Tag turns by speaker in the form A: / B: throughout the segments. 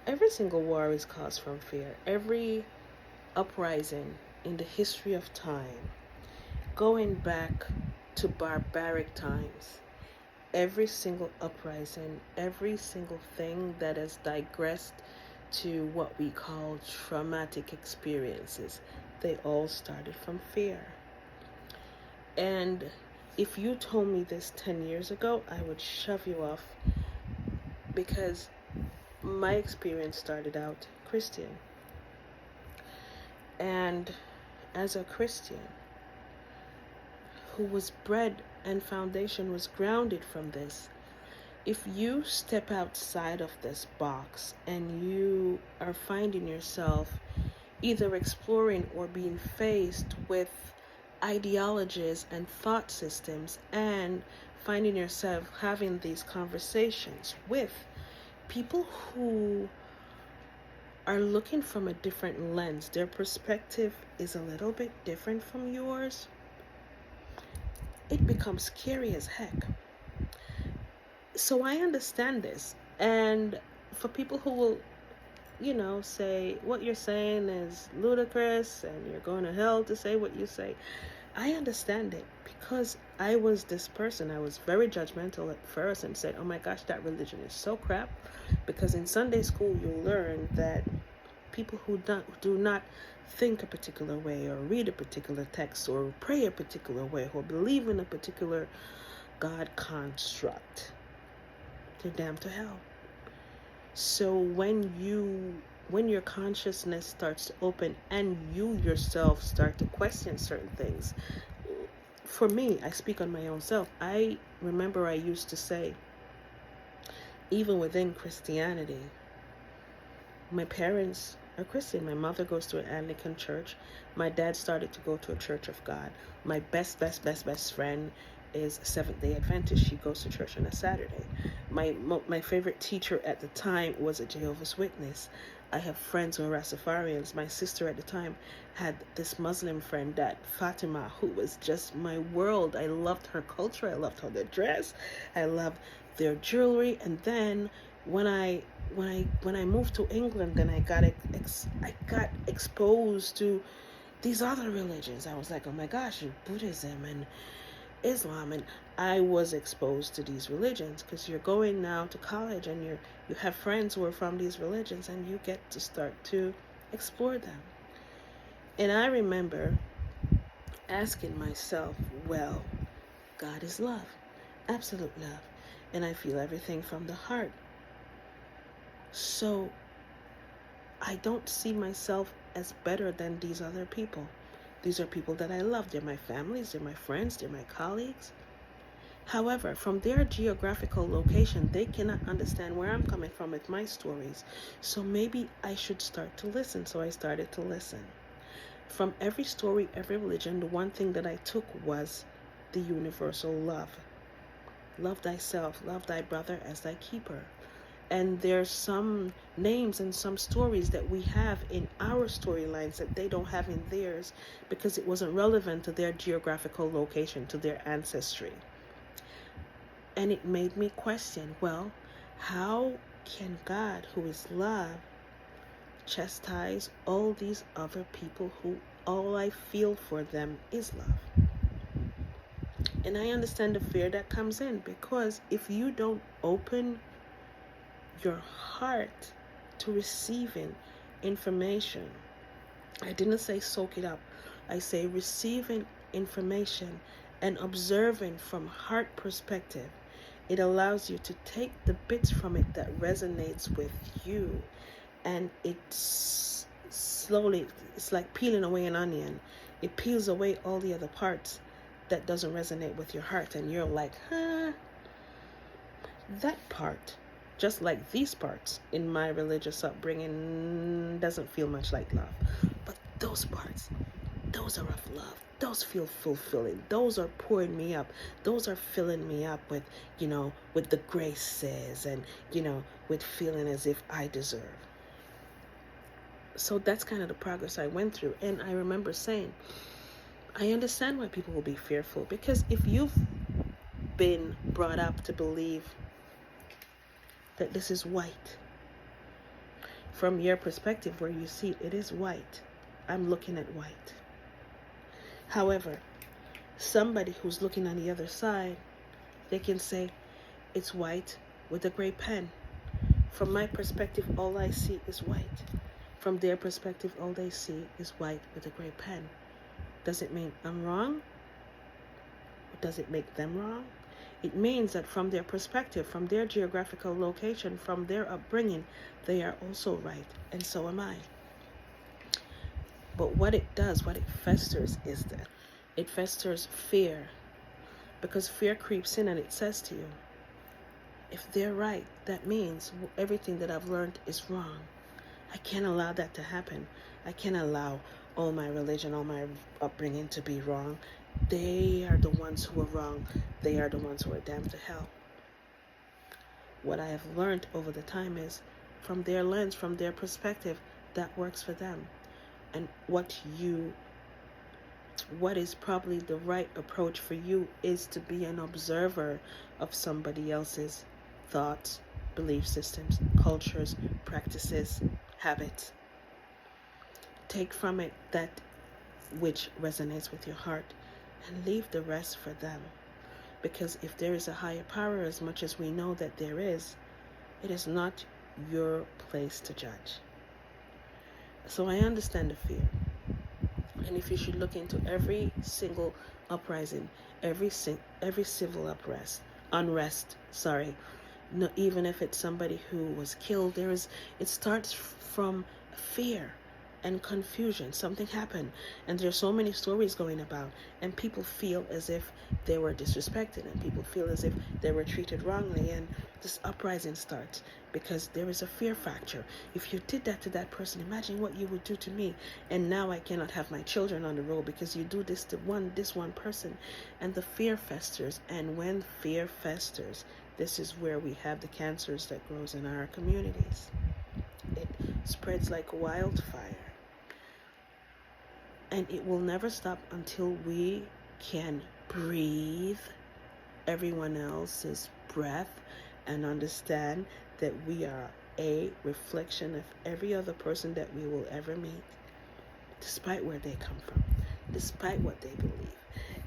A: Every single war is caused from fear. Every uprising in the history of time, going back to barbaric times, every single uprising, every single thing that has digressed to what we call traumatic experiences, they all started from fear. And if you told me this 10 years ago, I would shove you off because my experience started out Christian. And as a Christian who was bred and foundation was grounded from this, if you step outside of this box and you are finding yourself either exploring or being faced with ideologies and thought systems and finding yourself having these conversations with people who are looking from a different lens, their perspective is a little bit different from yours, it becomes scary as heck. So I understand this. And for people who will, say what you're saying is ludicrous and you're going to hell to say what you say, I understand it because I was this person. I was very judgmental at first and said, oh my gosh, that religion is so crap. Because in Sunday school, you learn that people who do not think a particular way or read a particular text or pray a particular way or believe in a particular God construct, they're damned to hell. So when your consciousness starts to open and you yourself start to question certain things, for me, I speak on my own self. I remember I used to say, even within Christianity, my parents are Christian. My mother goes to an Anglican church. My dad started to go to a Church of God. My best friend is a Seventh-day Adventist. She goes to church on a Saturday. My favorite teacher at the time was a Jehovah's Witness. I have friends who are Rastafarians. My sister at the time had this Muslim friend, that Fatima, who was just my world. I loved her culture. I loved how they dress. I loved their jewelry. And then when I moved to England, then I got exposed to these other religions. I was like, oh my gosh, Buddhism and Islam, and I was exposed to these religions because you're going now to college and you have friends who are from these religions and you get to start to explore them. And I remember asking myself, well, God is love, absolute love, and I feel everything from the heart. So I don't see myself as better than these other people. These are people that I love. They're my families, they're my friends, they're my colleagues. However, from their geographical location, they cannot understand where I'm coming from with my stories. So maybe I should start to listen. So I started to listen. From every story, every religion, the one thing that I took was the universal love. Love thyself, love thy brother as thy keeper. And there's some names and some stories that we have in our storylines that they don't have in theirs because it wasn't relevant to their geographical location, to their ancestry. And it made me question, well, how can God, who is love, chastise all these other people who all I feel for them is love? And I understand the fear that comes in, because if you don't open your heart to receiving information, I didn't say soak it up, I say receiving information and observing from heart perspective, it allows you to take the bits from it that resonates with you, and it's slowly, it's like peeling away an onion. It peels away all the other parts that doesn't resonate with your heart, and you're like, that part, just like these parts in my religious upbringing, doesn't feel much like love. But those parts, those are of love. Those feel fulfilling. Those are pouring me up. Those are filling me up with, with the graces and, with feeling as if I deserve. So that's kind of the progress I went through. And I remember saying, I understand why people will be fearful, because if you've been brought up to believe that this is white, From your perspective, where you see it, it is white. I'm looking at white. However, somebody who's looking on the other side, they can say it's white with a gray pen. From my perspective, all I see is white. From their perspective, all they see is white with a gray pen. Does it mean I'm wrong? Or does it make them wrong? It means that from their perspective, from their geographical location, from their upbringing, they are also right, and so am I. But what it does, what it festers is that it festers fear, because fear creeps in and it says to you, if they're right, that means everything that I've learned is wrong. I can't allow that to happen. I can't allow all my religion, all my upbringing to be wrong. They are the ones who are wrong. They are the ones who are damned to hell. What I have learned over the time is, from their lens, from their perspective, that works for them. And what is probably the right approach for you is to be an observer of somebody else's thoughts, belief systems, cultures, practices, habits. Take from it that which resonates with your heart and leave the rest for them. Because if there is a higher power, as much as we know that there is, it is not your place to judge. So I understand the fear. And if you should look into every single uprising, every civil unrest, no, even if it's somebody who was killed, it starts from fear and confusion. Something happened, and there's so many stories going about, and people feel as if they were disrespected, and people feel as if they were treated wrongly, and this uprising starts because there is a fear factor. If you did that to that person, imagine what you would do to me, and now I cannot have my children on the road because you do this to this one person, and the fear festers. And when fear festers, this is where we have the cancers that grows in our communities. It spreads like wildfire. And it will never stop until we can breathe everyone else's breath and understand that we are a reflection of every other person that we will ever meet, despite where they come from, despite what they believe.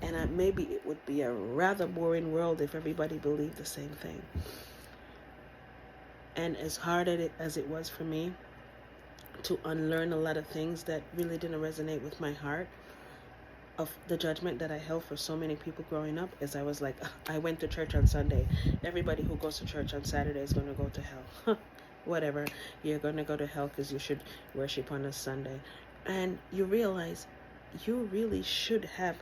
A: And maybe it would be a rather boring world if everybody believed the same thing. And as hard as it was for me to unlearn a lot of things that really didn't resonate with my heart, of the judgment that I held for so many people growing up, is I was like, I went to church on Sunday. Everybody who goes to church on Saturday is going to go to hell. Whatever. You're going to go to hell because you should worship on a Sunday. And you realize you really should have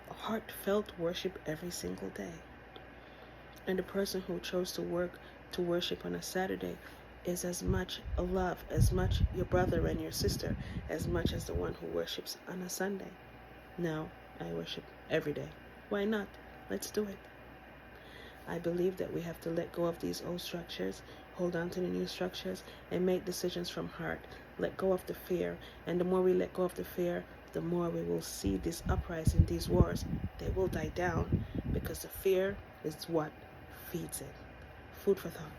A: a heartfelt worship every single day. And the person who chose to worship on a Saturday is as much a love, as much your brother and your sister, as much as the one who worships on a Sunday. Now, I worship every day. Why not? Let's do it. I believe that we have to let go of these old structures, hold on to the new structures, and make decisions from heart. Let go of the fear. And the more we let go of the fear, the more we will see this uprising, these wars. They will die down, because the fear is what feeds it. Food for thought.